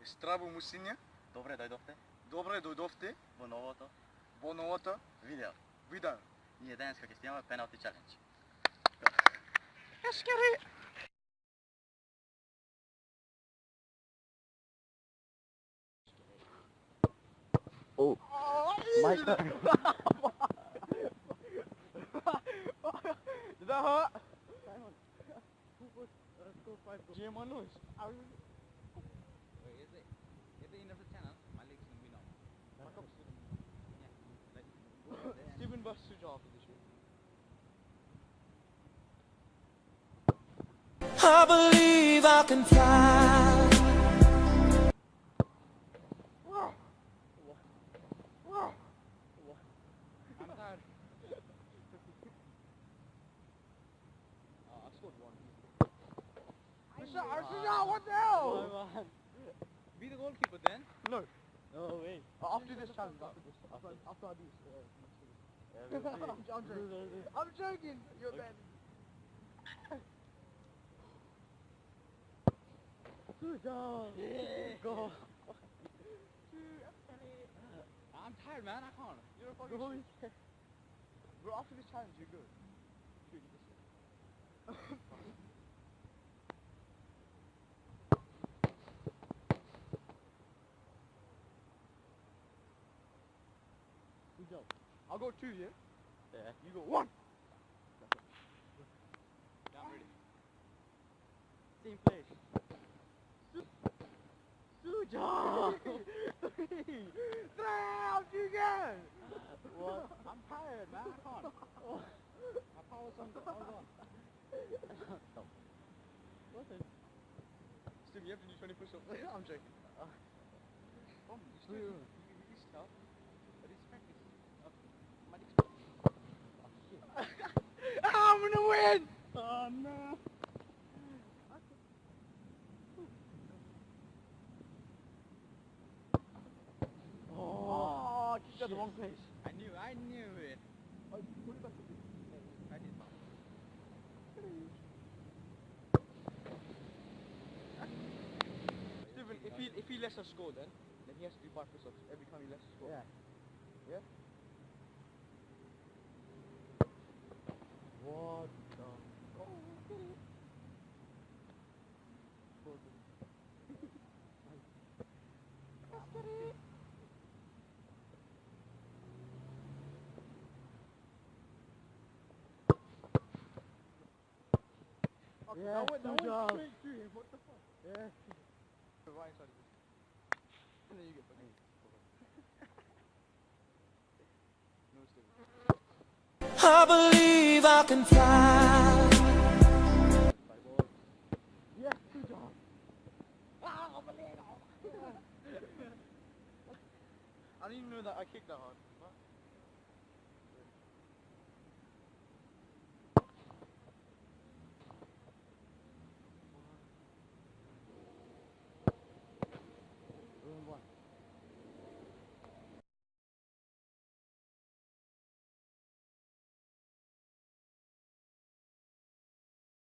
Здраво, мусиня. Добре дојдовте Добре дојдовте во новото во новото видео. видео. Ние денеска ќе снимаме пеналти челендж. Ескери! Oh, my turn. Did that hurt? Jim Manush. Wait, is it in the channel? Malik Sumbino. Steven versus Sujal for this year. I believe I can fly. I'm tired. I scored one. Sujal, what the hell? Be the goalkeeper then. No. No way. After this challenge, after I do this. I'm joking. I'm joking. You're bad. Go. Go. I'm tired, man. I can't. You're a fucking Bro, after this challenge, you're good. Shoot, you this way. Good job. I'll go 2, yeah? Yeah. You go 1. Yeah, I'm ready. Same place. Suja! 3. Out you again. What? I'm tired, man. I can't. My power's on. Stop. Listen. Steve, you have to do 20 push-ups. I'm joking. You stop. But it's practice. I'm gonna win! Oh no! Oh, kicked at the wrong place. I knew it. Oh, put it back to me. I did. Steven, if he lets us score then he has to do 5 push-ups every time he lets us score. Yeah. Yeah? What the? Okay, Yeah, that went good job. straight through him, what the fuck? Yeah. The right side of this. And then you get back. No, Steven. I believe I can fly. Yes, good job. I didn't even know that I kicked that hard.